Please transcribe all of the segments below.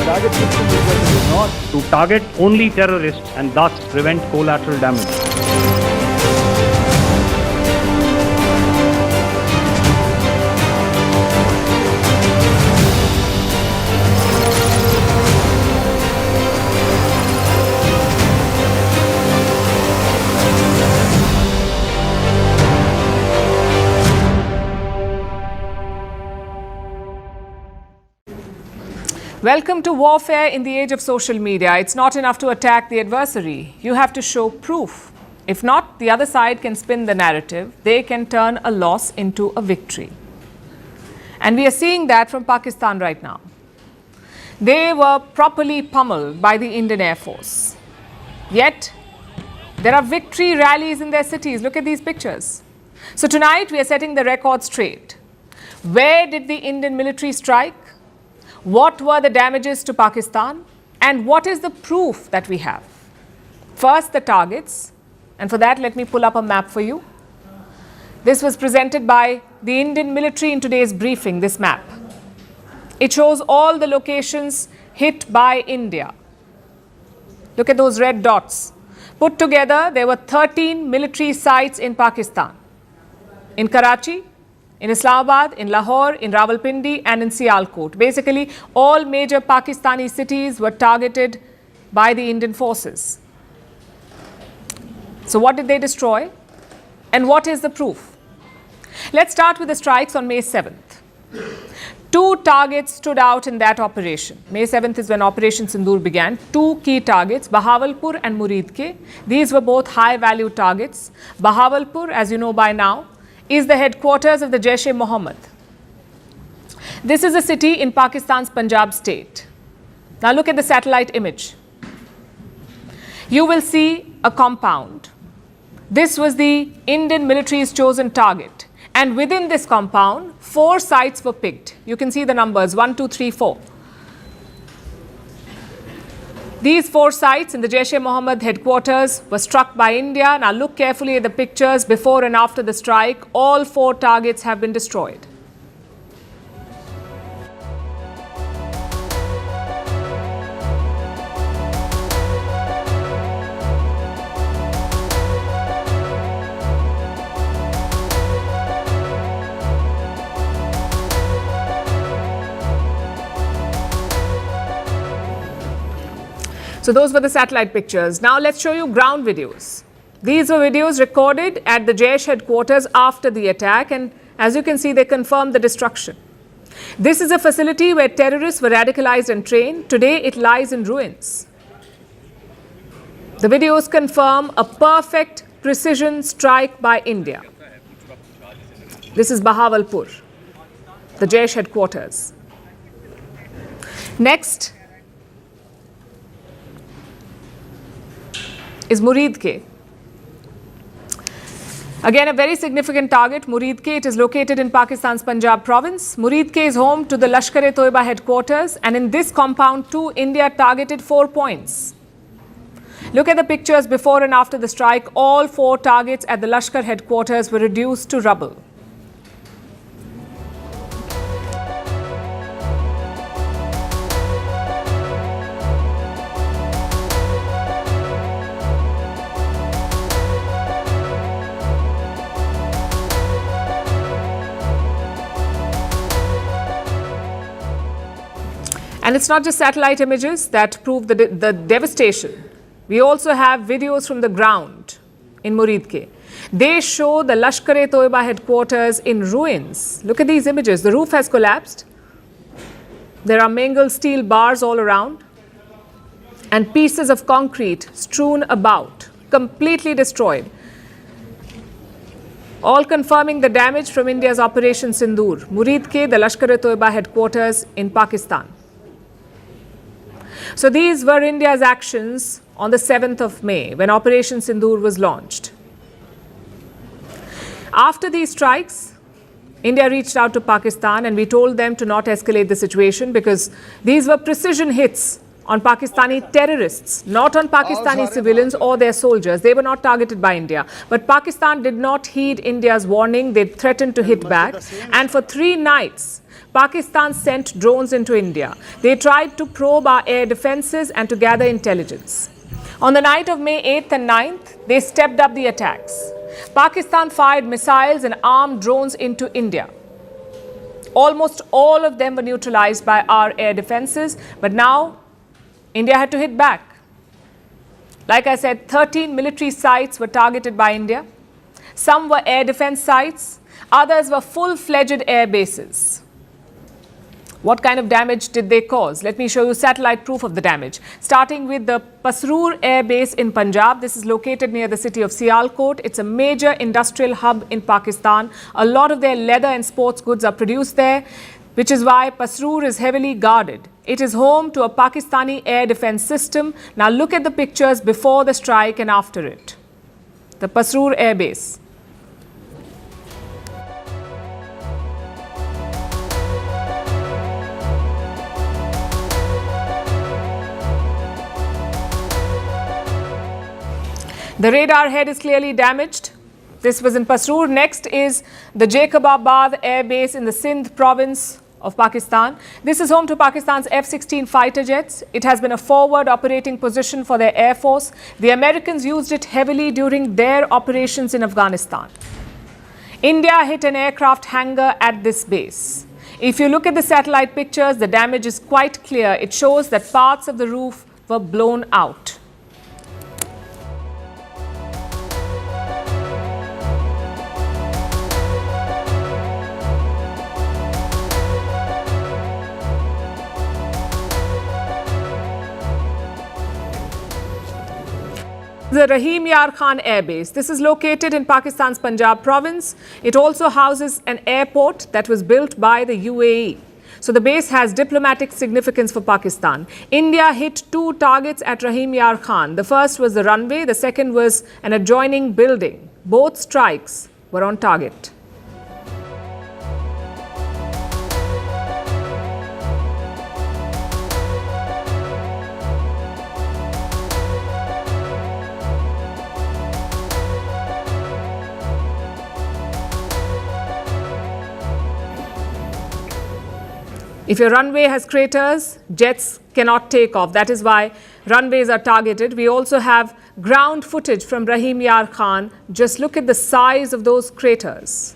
target system is not to target only terrorists and thus prevent collateral damage. Welcome to warfare in the age of social media. It's not enough to attack the adversary. You have to show proof. If not, the other side can spin the narrative. They can turn a loss into a victory. And we are seeing that from Pakistan right now. They were properly pummeled by the Indian Air Force. Yet, there are victory rallies in their cities. Look at these pictures. So tonight, we are setting the record straight. Where did the Indian military strike? What were the damages to Pakistan? And what is the proof that we have? First, the targets. And for that, let me pull up a map for you. This was presented by the Indian military in today's briefing, this map. It shows all the locations hit by India. Look at those red dots. Put together, there were 13 military sites in Pakistan. In Karachi, in Islamabad, in Lahore, in Rawalpindi and in Sialkot. Basically, all major Pakistani cities were targeted by the Indian forces. So what did they destroy? And what is the proof? Let's start with the strikes on May 7th. Two targets stood out in that operation. May 7th is when Operation Sindoor began. Two key targets, Bahawalpur and Muridke. These were both high-value targets. Bahawalpur, as you know by now, is the headquarters of the Jaish-e-Mohammed. This is a city in Pakistan's Punjab state. Now look at the satellite image. You will see a compound. This was the Indian military's chosen target. And within this compound, 4 sites were picked. You can see the numbers, 1, 2, 3, 4. These 4 sites in the Jaish-e-Mohammed headquarters were struck by India. Now look carefully at the pictures before and after the strike. All 4 targets have been destroyed. So those were the satellite pictures. Now let's show you ground videos. These were videos recorded at the Jaish headquarters after the attack, and as you can see, they confirm the destruction. This is a facility where terrorists were radicalized and trained. Today it lies in ruins. The videos confirm a perfect precision strike by India. This is Bahawalpur, the Jaish headquarters. Next is Muridke. Again, a very significant target, Muridke. It is located in Pakistan's Punjab province. Muridke is home to the Lashkar-e-Toiba headquarters, and in this compound too, India targeted 4 points. Look at the pictures before and after the strike. All 4 targets at the Lashkar headquarters were reduced to rubble. And it's not just satellite images that prove the devastation. We also have videos from the ground in Muridke. They show the Lashkar-e-Toiba headquarters in ruins. Look at these images. The roof has collapsed. There are mangled steel bars all around and pieces of concrete strewn about, completely destroyed. All confirming the damage from India's Operation Sindoor. Muridke, the Lashkar-e-Toiba headquarters in Pakistan. So these were India's actions on the 7th of May when Operation Sindoor was launched. After these strikes, India reached out to Pakistan and we told them to not escalate the situation because these were precision hits on Pakistani terrorists, not on Pakistani civilians or their soldiers. They were not targeted by India. But Pakistan did not heed India's warning. They threatened to hit back. And for 3 nights, Pakistan sent drones into India. They tried to probe our air defenses and to gather intelligence. On the night of May 8th and 9th, they stepped up the attacks. Pakistan fired missiles and armed drones into India. Almost all of them were neutralized by our air defenses, but now India had to hit back. Like I said, 13 military sites were targeted by India. Some were air defense sites, others were full-fledged air bases. What kind of damage did they cause? Let me show you satellite proof of the damage. Starting with the Pasroor Air Base in Punjab. This is located near the city of Sialkot. It's a major industrial hub in Pakistan. A lot of their leather and sports goods are produced there, which is why Pasroor is heavily guarded. It is home to a Pakistani air defense system. Now look at the pictures before the strike and after it. The Pasroor Air Base. The radar head is clearly damaged. This was in Pasroor. Next is the Jacobabad Air Base in the Sindh province of Pakistan. This is home to Pakistan's F-16 fighter jets. It has been a forward operating position for their air force. The Americans used it heavily during their operations in Afghanistan. India hit an aircraft hangar at this base. If you look at the satellite pictures, the damage is quite clear. It shows that parts of the roof were blown out. The Rahim Yar Khan Air Base. This is located in Pakistan's Punjab province. It also houses an airport that was built by the UAE. So the base has diplomatic significance for Pakistan. India hit 2 targets at Rahim Yar Khan. The first was the runway, the second was an adjoining building. Both strikes were on target. If your runway has craters, jets cannot take off. That is why runways are targeted. We also have ground footage from Rahim Yar Khan. Just look at the size of those craters.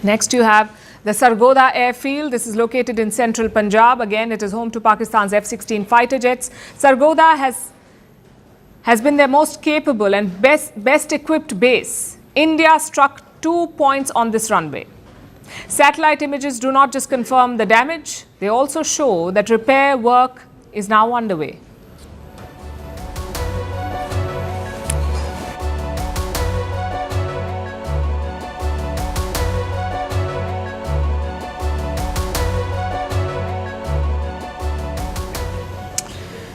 Next you have the Sargodha airfield. This is located in central Punjab. Again, it is home to Pakistan's F-16 fighter jets. Sargodha has been their most capable and best equipped base. India struck 2 points on this runway. Satellite images do not just confirm the damage, they also show that repair work is now underway.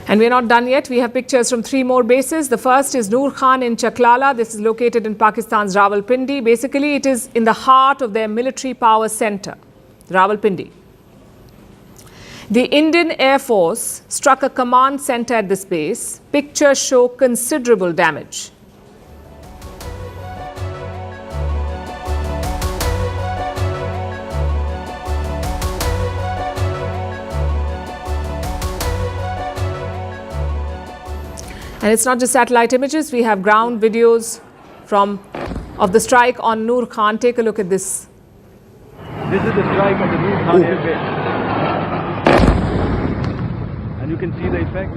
And we're not done yet. We have pictures from 3 more bases. The first is Noor Khan in Chaklala. This is located in Pakistan's Rawalpindi. Basically, it is in the heart of their military power center, Rawalpindi. The Indian Air Force struck a command center at this base. Pictures show considerable damage. And it's not just satellite images. We have ground videos of the strike on Noor Khan. Take a look at this. This is the strike of the Noor Khan Air Base. And you can see the effect.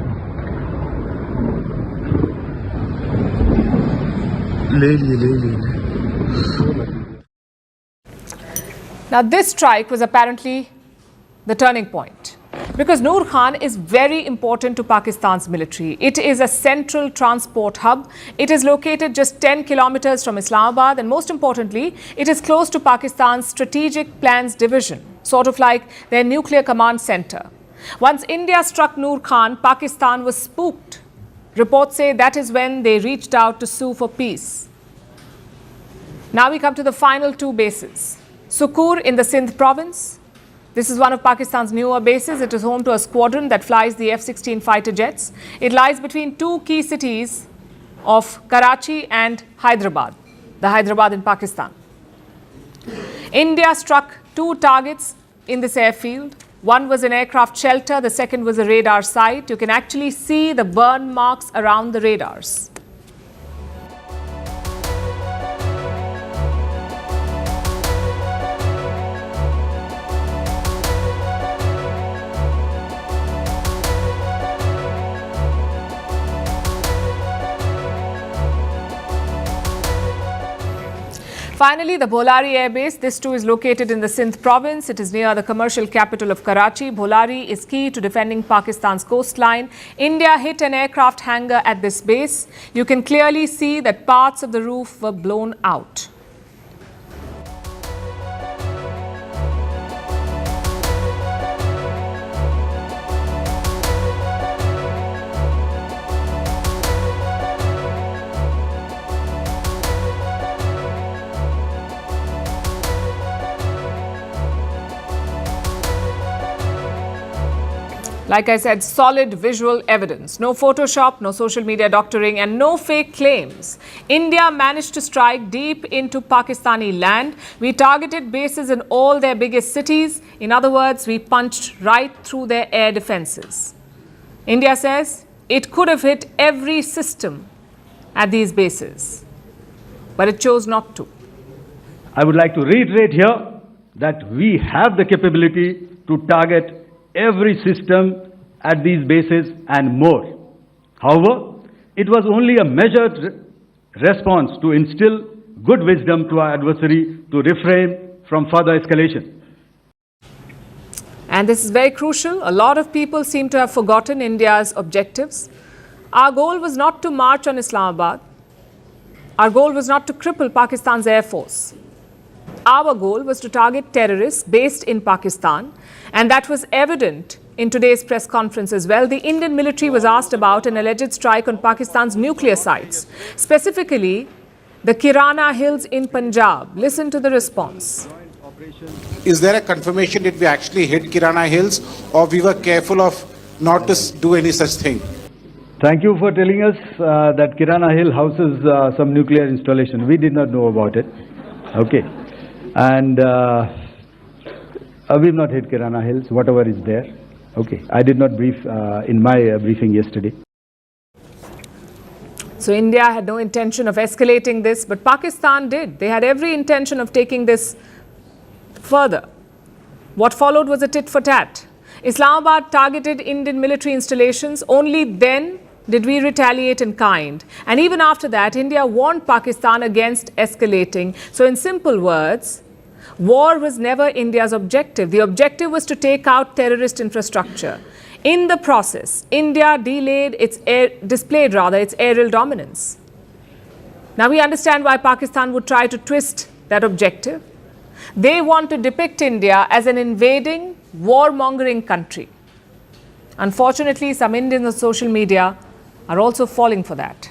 Now this strike was apparently the turning point, because Noor Khan is very important to Pakistan's military. It is a central transport hub. It is located just 10 kilometers from Islamabad, and most importantly, it is close to Pakistan's Strategic Plans Division, sort of like their nuclear command center. Once India struck Noor Khan, Pakistan was spooked. Reports say that is when they reached out to sue for peace. Now we come to the final 2 bases. Sukur in the Sindh province. This is one of Pakistan's newer bases. It is home to a squadron that flies the F-16 fighter jets. It lies between two key cities of Karachi and Hyderabad, the Hyderabad in Pakistan. India struck 2 targets in this airfield. One was an aircraft shelter, the second was a radar site. You can actually see the burn marks around the radars. Finally, the Bholari Air Base. This too is located in the Sindh province. It is near the commercial capital of Karachi. Bholari is key to defending Pakistan's coastline. India hit an aircraft hangar at this base. You can clearly see that parts of the roof were blown out. Like I said, solid visual evidence. No Photoshop, no social media doctoring, and no fake claims. India managed to strike deep into Pakistani land. We targeted bases in all their biggest cities. In other words, we punched right through their air defenses. India says it could have hit every system at these bases, but it chose not to. I would like to reiterate here that we have the capability to target every system at these bases and more. However, it was only a measured response to instill good wisdom to our adversary to refrain from further escalation. And this is very crucial. A lot of people seem to have forgotten India's objectives. Our goal was not to march on Islamabad. Our goal was not to cripple Pakistan's Air Force. Our goal was to target terrorists based in Pakistan, and that was evident in today's press conference as well. The Indian military was asked about an alleged strike on Pakistan's nuclear sites, specifically the Kirana Hills in Punjab. Listen to the response. Is there a confirmation that we actually hit Kirana Hills, or we were careful of not to do any such thing? Thank you for telling us that Kirana Hill houses some nuclear installation. We did not know about it. Okay. And we've not hit Kirana Hills, whatever is there. Okay. I did not brief in my briefing yesterday. So India had no intention of escalating this, but Pakistan did. They had every intention of taking this further. What followed was a tit for tat. Islamabad targeted Indian military installations. Only then did we retaliate in kind. And even after that, India warned Pakistan against escalating. So in simple words, war was never India's objective. The objective was to take out terrorist infrastructure. In the process, India displayed its aerial dominance. Now we understand why Pakistan would try to twist that objective. They want to depict India as an invading, warmongering country. Unfortunately, some Indians on social media are also falling for that.